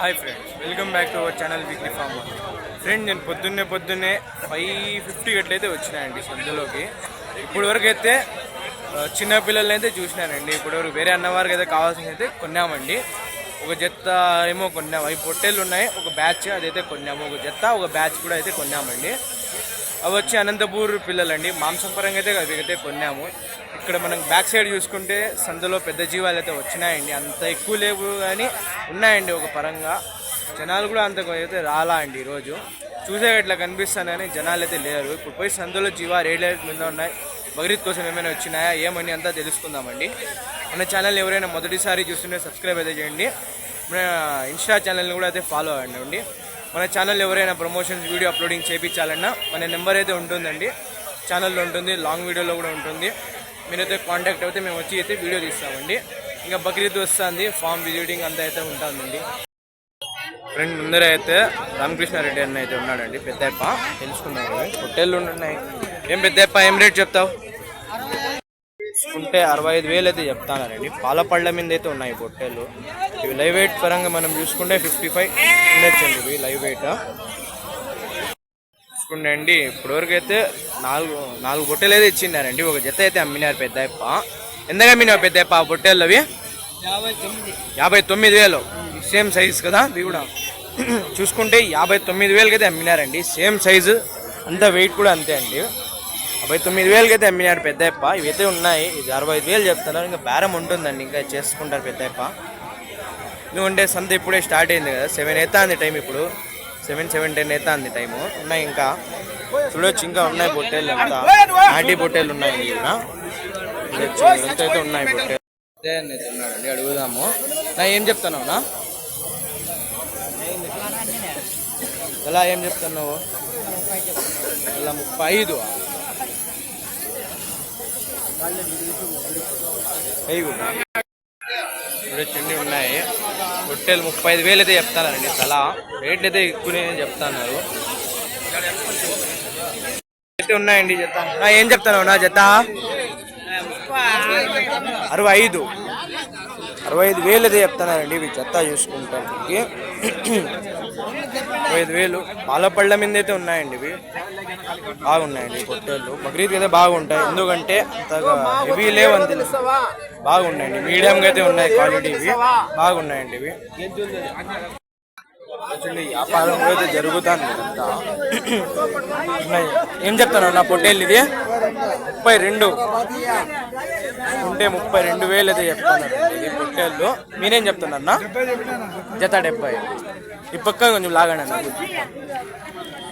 Hi friends, welcome back to our channel weekly farmer. Friend, నేను పొద్దున్నే 5:50 గట్లయితే వచ్చినాయండి సందులోకి. ఇప్పుడు వరకు అయితే చిన్నపిల్లల్ని అయితే చూసినానండి. ఇప్పటివరకు వేరే అన్నవారికి అయితే కావాల్సింది అయితే కొన్నామండి. ఒక జత ఏమో కొన్నాము, అవి పొట్టేళ్ళు ఉన్నాయి. ఒక బ్యాచ్ అదైతే కొన్నాము, ఒక జత ఒక బ్యాచ్ కూడా అయితే కొన్నామండి. అవి వచ్చి అనంతపూర్ పిల్లలండి. మాంసం పరంగా అయితే అవి కొన్నాము. ఇక్కడ మనం బ్యాక్ సైడ్ చూసుకుంటే సందులో పెద్ద జీవాలు అయితే వచ్చినాయండి. అంత ఎక్కువ లేవు కానీ ఉన్నాయండి. ఒక పరంగా జనాలు కూడా అంత అయితే రాలా అండి. ఈరోజు చూసే ఇట్లా కనిపిస్తాను కానీ జనాలు అయితే లేరు. ఇప్పుడు పోయి సందులో జీవా రేట్ మీద ఉన్నాయి. బక్రీద్ కోసం ఏమైనా వచ్చినాయా ఏమని అంతా తెలుసుకుందామండి. మన ఛానల్ ఎవరైనా మొదటిసారి చూస్తుంటే సబ్స్క్రైబ్ అయితే చేయండి. మన ఇన్స్టా ఛానల్ని కూడా అయితే ఫాలో అవ్వండి. మన ఛానల్ ఎవరైనా ప్రమోషన్స్ వీడియో అప్లోడింగ్ చేయించాలన్నా మన నెంబర్ అయితే ఉంటుందండి, ఛానల్లో ఉంటుంది, లాంగ్ వీడియోలో కూడా ఉంటుంది. మీరైతే కాంటాక్ట్ అయితే మేము వచ్చి అయితే వీడియో తీస్తామండి. ఇంకా బక్రీద్ వస్తుంది, ఫామ్ విజిటింగ్ అంతా అయితే ఉంటుందండి. ఫ్రెండ్, ముందర అయితే రామకృష్ణారెడ్డి అన్న అయితే ఉన్నాడండి. పెద్దప్ప తెలుసుకున్నారు. హోటళ్ళు ఉన్నాయి. ఏం పెద్దప్ప, ఏం రేట్ చెప్తావు? చూసుకుంటే 65,000 అయితే చెప్తానండి. పాలపళ్ళ మీద అయితే ఉన్నాయి పొట్టేళ్ళు. ఇవి లైవ్ వెయిట్ పరంగా మనం చూసుకుంటే 55 ఉండొచ్చండి. ఇవి లైవ్ వెయిట్ చూసుకుంటే అండి. ఇప్పటివరకు అయితే నాలుగు పొట్టేలు అయితే ఇచ్చినారండి. ఒక జత అయితే అమ్మినారు పెద్దప్ప. ఎంతగా అమ్మినావు పెద్దప్ప పొట్టేళ్ళు? అవి 59,000. సేమ్ సైజ్ కదా ఇవి కూడా. చూసుకుంటే 59,000కి అయితే అమ్మినారండి. సేమ్ సైజు, అంత వెయిట్ కూడా అంతే అండి. 59,000కి అయితే అమ్మినారు పెద్దప్ప. ఇవైతే ఉన్నాయి. ఇది 65,000 చెప్తున్నారు. ఇంకా బేరం ఉంటుందండి, ఇంకా చేసుకుంటారు పెద్దప్ప. ఎందుకంటే సంత ఇప్పుడే స్టార్ట్ అయింది కదా. 7 అయితే అంది టైం. ఇప్పుడు 7-10 అయితే అంది టైము. ఉన్నాయి ఇంకా చూడొచ్చు, ఇంకా ఉన్నాయి పొట్టేళ్ళు. అంతా నాటి పొట్టేళ్ళు ఉన్నాయి. అయితే ఉన్నాయి పొట్టేళ్ళు. అదే ఉన్నాడండి, అడుగుదాము. నా ఏం చెప్తున్నావు నా? ఎలా ఏం చెప్తున్నావు? ఇలా 35 చూడండి ఉన్నాయి పొట్టేలు. 35,000 అయితే చెప్తానండి. తల రేట్లు అయితే ఎక్కువనే చెప్తున్నారు. అయితే ఉన్నాయండి జత. ఏం చెప్తాను నా జత? 65,000 అయితే చెప్తున్నారండి. ఇవి జత చూసుకుంటానికి 65,000. పాలపళ్ళ మీద అయితే ఉన్నాయండి. ఇవి బాగున్నాయండి పొట్టేళ్ళు. బక్రీద్కి అయితే బాగుంటాయి. ఎందుకంటే అంతగా హెవీ లేవని తెలుసు. బాగున్నాయండి, మీడియంగా అయితే ఉన్నాయి. క్వాలిటీ ఇవి బాగున్నాయండి. ఇవి వ్యాపారం కూడా అయితే జరుగుతుంది అంతా. ఏం చెప్తాను నా పొట్టేళ్ళు? ఇది 32 ఉంటే 32,000 అయితే చెప్తాను. ఇది పొట్టేళ్ళు. మీరేం చెప్తున్నారన్నా? జత 70. ఈ పక్క కొంచెం లాగండి అన్న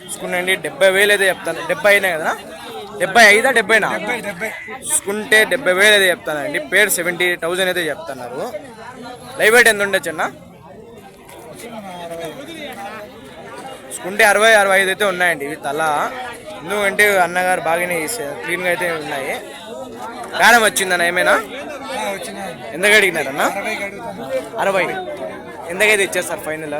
చూసుకున్నాండి. 70,000 అయితే చెప్తాను. 70 అయినాయి కదా? 75 70నా చూసుకుంటే 70,000 అయితే చెప్తానండి. పేరు 70,000 అయితే చెప్తున్నారు. లైవ్ వెయిట్ ఎంత ఉండొచ్చు అన్న? చూసుకుంటే 60-65 అయితే ఉన్నాయండి. ఇవి తల. ఎందుకంటే అన్నగారు బాగానే క్లీన్గా అయితే ఉన్నాయి. గానం వచ్చిందన్న ఏమైనా? ఎందుకు అడిగినారన్నా? 60. ఎంతకైతే ఇచ్చేస్తారు ఫైనల్?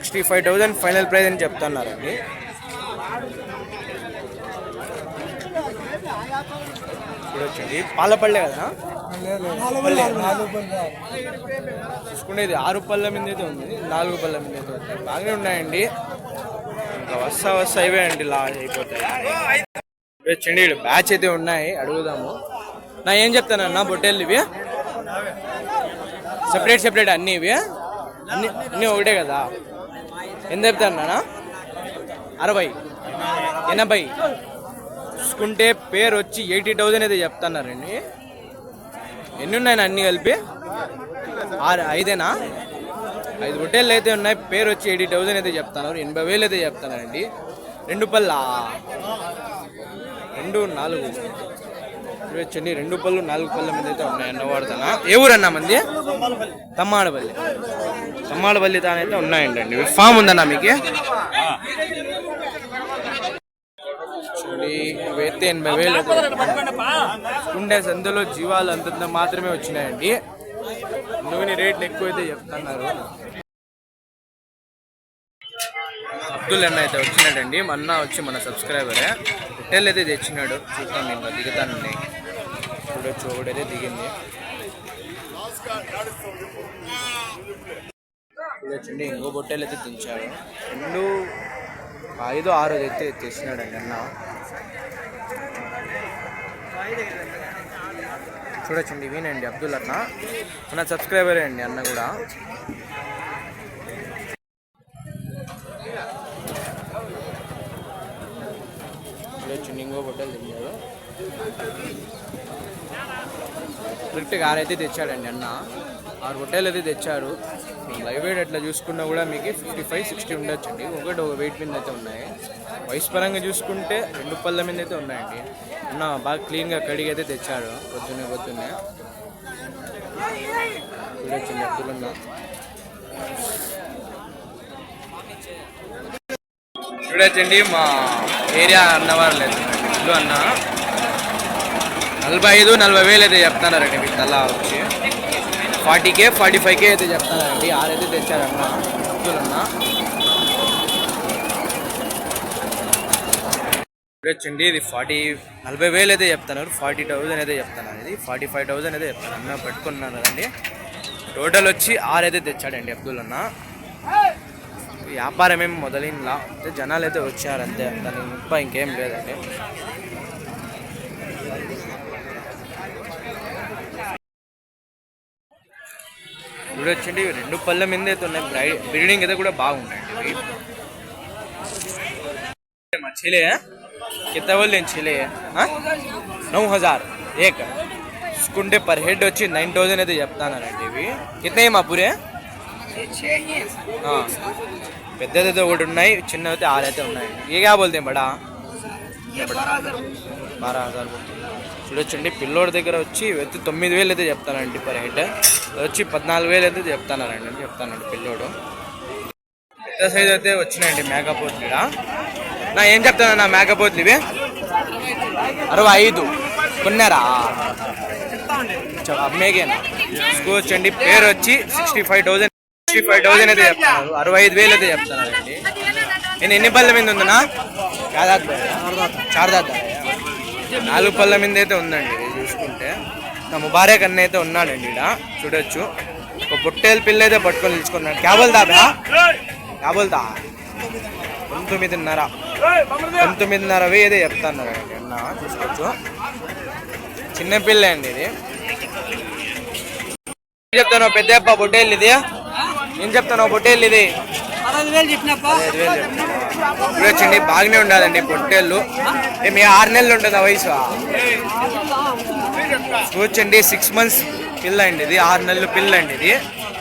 65,000 ఫైనల్ ప్రైజ్ అని చెప్తున్నారండి. చూడొచ్చండి. పాలపల్లె కదా చూసుకుంటే. ఇది 6 పళ్ళ మీద అయితే ఉంది, 4 పళ్ళ మీద అయితే ఉంది. బాగానే ఉన్నాయండి. ఇంకా వస్తా ఇవే అండి లా అయిపోతాయి. చూడొచ్చండి. బ్యాచ్ అయితే ఉన్నాయి, అడుగుదాము. నా ఏం చెప్తానన్నా పొట్టేళ్ళు? ఇవి సెపరేట్ అన్నీ. ఇవి అన్నీ ఒకటే కదా? ఎంత చెప్తాను? 60 80 చూసుకుంటే పేరు వచ్చి 80,000 అయితే చెప్తున్నారండి. ఎన్ని ఉన్నాయని అన్నీ కలిపి? 5 5 పొట్టేళ్ళు అయితే ఉన్నాయి. పేరు వచ్చి 80,000 అయితే చెప్తున్నారు. 80,000 అయితే చెప్తున్నారండి. 2 పళ్ళ 2 4 చూడొచ్చండి. 2 పళ్ళు 4 పళ్ళ మీద అయితే ఉన్నాయి. అన్నవాడుతానా? ఏ ఊరన్నా మంది? తమ్మాడపల్లి తానైతే ఉన్నాయండి. ఫామ్ ఉందన్నా మీకు? ఇవైతే 80,000 ఉండే. సందులో జీవాలు అంతంత మాత్రమే వచ్చినాయండి. అందుకని రేట్లు ఎక్కువైతే చెప్తున్నారు. అబ్దుల్ అన్న అయితే వచ్చినాడండి. మొన్న వచ్చి మన సబ్స్క్రైబరే హోటల్ అయితే తెచ్చినాడు. చూద్దాం, ఇంకా దిగుతానండి. చూడొచ్చు, ఒకటైతే దిగింది. చూడండి ఇంకో బొట్టెలు అయితే దించాడు. 2, 5, 6 అయితే తెచ్చినాడండి అన్న. చూడొచ్చండి ఇవేనండి అబ్దుల్ అన్న, మన సబ్స్క్రైబరే అండి అన్న కూడా. చూడొచ్చండి ఇంకో బొట్టెలు తిన్నాడు. కరెక్ట్గా 6 అయితే తెచ్చాడండి అన్న. 6 బొట్టెలు అయితే తెచ్చాడు. లైవ్ వెయిట్ అట్లా చూసుకున్నా కూడా మీకు 55, 60 ఉండొచ్చండి. ఒక వెయిట్ మీద అయితే ఉన్నాయి. వయసు పరంగా చూసుకుంటే 2 పళ్ళ మీద అయితే ఉన్నాయండి అన్న. బాగా క్లీన్గా కడిగి అయితే తెచ్చాడు పొద్దున్నే. చూడొచ్చండి అబ్దుల్. చూడొచ్చండి మా ఏరియా అన్నవారు లేదు ఇల్లు అన్న. 45, 40 వేలు అయితే చెప్తున్నారండి మీకు తలా వచ్చి. 40K, 45K అయితే చెప్తున్నారండి. 6 అయితే తెచ్చారన్న అబ్దుల్ అన్న. చూడొచ్చండి ఇది 40 వేలు అయితే చెప్తున్నారు. 40,000 అయితే చెప్తున్నారు. ఇది 45,000 అయితే చెప్తాను అన్న. పెట్టుకున్నాను కదండి. టోటల్ వచ్చి 6 అయితే తెచ్చాడండి అబ్దుల్ అన్న. వ్యాపారం ఏమి మొదలైనలా అంటే జనాలు అయితే వచ్చారు అంతే, దాని ముప్ప ఇంకేం లేదండి. చూడొచ్చండి 2 పళ్ళ మీద అయితే ఉన్నాయి. బ్రీడింగ్ అయితే కూడా బాగుంటాయండి ఇవి. మా చెలే कितना बोल रहे छिले 9,000 एक చూసుకుంటే పర్ హెడ్ వచ్చి 9,000 అయితే చెప్తానండి. ఇవి కితనే మా పూరే పెద్దదైతే ఒకటి ఉన్నాయి, చిన్నదైతే 6 అయితే ఉన్నాయి. ఏ క్యా బోల్తే బడా 12,000. చూడొచ్చండి పిల్లోడి దగ్గర వచ్చి 9,000 అయితే చెప్తానండి పర్ హెడ్. వచ్చి 14,000 అయితే చెప్తానండి పిల్లోడు. పెద్ద సైజ్ అయితే వచ్చినాయండి మేకపోతులు. నా ఏం చెప్తాను నా మేకపోతులు ఇవి 65 కొన్నారా అమ్మేకేనా చూసుకోవచ్చండి. పేరు వచ్చి 65,000 అయితే చెప్తున్నారు. 65,000 అయితే చెప్తున్నారండి. నేను ఎన్ని పళ్ళ మీద ఉందన్నా? 4 దాదా 4 పళ్ళ మీద అయితే ఉందండి. చూసుకుంటే నా ముబారక్ అన్న అయితే ఉన్నాడండి ఇక్కడ. చూడొచ్చు ఒక పొట్టేలు పిల్ల అయితే పట్టుకొని నిలుచుకున్నాడు. క్యాబోల్దా 19,500 అయితే చెప్తున్నారండి అన్న. చూసుకోవచ్చు చిన్న పిల్ల అండి ఇది. ఏం చెప్తాను పెద్ద పొట్టేళ్ళు ఇది? ఏం చెప్తాను పొట్టేళ్ళు ఇది? 15,000 చూడొచ్చండి బాగానే ఉండాలండి పొట్టేళ్ళు. మీ 6 నెలలు ఉంటుంది ఆ వయసు. చూడొచ్చండి 6 months పిల్ల అండి ఇది. 6 నెలలు పిల్ల అండి ఇది.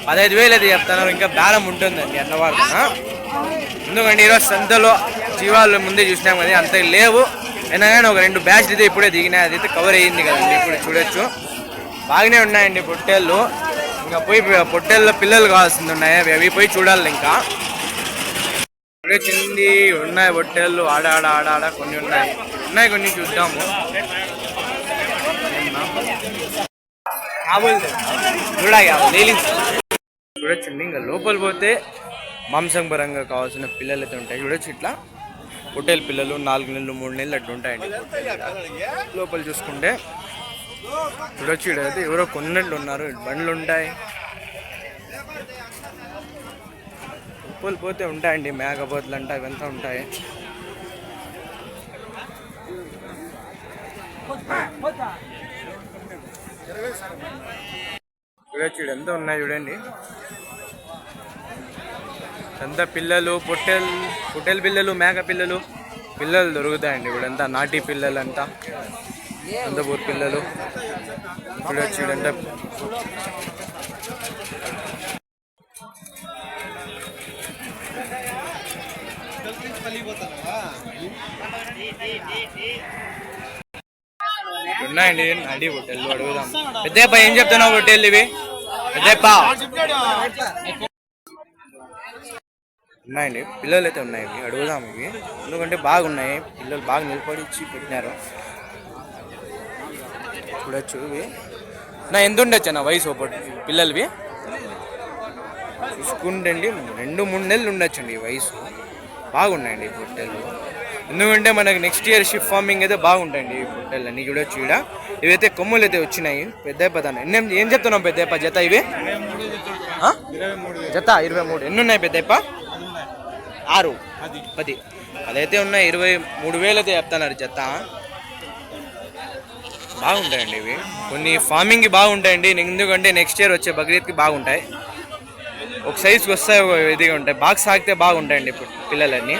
15,000 అయితే చెప్తాను. ఇంకా బేరం ఉంటుందండి అన్నవారు. ఎందుకంటే ఈరోజు సంతలో జీవాలు ముందే చూసినాం కదా, అంత లేవు. అయినా కానీ ఒక 2 బ్యాచ్లు అయితే ఇప్పుడే దిగినాయి. అది అయితే కవర్ అయ్యింది కదండి. ఇప్పుడు చూడొచ్చు బాగానే ఉన్నాయండి పొట్టేళ్ళు. ఇంకా పోయి పొట్టేళ్ళలో పిల్లలు కావాల్సింది ఉన్నాయి. అవి పోయి చూడాలి. ఇంకా చూడొచ్చింది ఉన్నాయి పొట్టేళ్ళు. ఆడ కొన్ని ఉన్నాయి కొన్ని చూద్దాము. చూడొచ్చండి ఇంకా లోపల పోతే మాంసం పరంగా కావాల్సిన పిల్లలు అయితే ఉంటాయి. చూడొచ్చు ఇట్లా పొట్టేలు పిల్లలు 4 నెలలు 3 నెలలు అట్లా ఉంటాయండి. లోపల చూసుకుంటే చూడొచ్చు ఇక్కడైతే ఎవరో కొన్నట్లు ఉన్నారు. బండ్లు ఉంటాయి. లోపల పోతే ఉంటాయండి మేకపోతులు అంట ఇవంతా ఉంటాయి. చూడొచ్చు ఇదంతా ఉన్నాయి చూడండి. అంతా పిల్లలు పొట్టేలు పిల్లలు మేక పిల్లలు దొరుకుతాయండి. ఇప్పుడంతా నాటి పిల్లలు అంతా అంతపూర్ పిల్లలు. చూడొచ్చు ఇదంతా ఉన్నాయండి నాటి పొట్టేళ్ళు. అడుగుదాం పెద్దప్ప ఏం చెప్తున్నావు పొట్టేళ్ళు ఇవి? పెద్దప్ప ఉన్నాయండి పిల్లలు అయితే ఉన్నాయి. ఇవి అడుగుదాం. ఇవి ఎందుకంటే బాగున్నాయి పిల్లలు, బాగా నిలబడి ఇచ్చి పెట్టినారు. చూడొచ్చు ఇవి నా ఎంత ఉండొచ్చు అన్న వయసు పిల్లలవి? చూసుకుంటే 2-3 నెలలు ఉండొచ్చండి ఈ వయసు. బాగున్నాయండి పొట్టేళ్ళు. ఎందుకంటే మనకి నెక్స్ట్ ఇయర్ షిప్ ఫార్మింగ్ అయితే బాగుంటాయండి ఈ పొట్టేళ్ళని చూడొచ్చు ఈడ. ఇవైతే కొమ్ములు అయితే వచ్చినాయి. పెద్ద పదాన్ని ఏం చెప్తున్నాం పెద్దప్ప జత ఇవి? జత 23. ఎన్ని ఉన్నాయి పెద్దప్ప? 6 10 అదైతే ఉన్నాయి. 23,000 అయితే చెప్తున్నారు జత. బాగుంటాయండి ఇవి. కొన్ని ఫార్మింగ్కి బాగుంటాయండి, ఎందుకంటే నెక్స్ట్ ఇయర్ వచ్చే బక్రీద్కి బాగుంటాయి. ఒక సైజుకి వస్తాయి, ఒక ఇదిగా ఉంటాయి. బాగా సాగితే బాగుంటాయండి ఇప్పుడు పిల్లలన్నీ.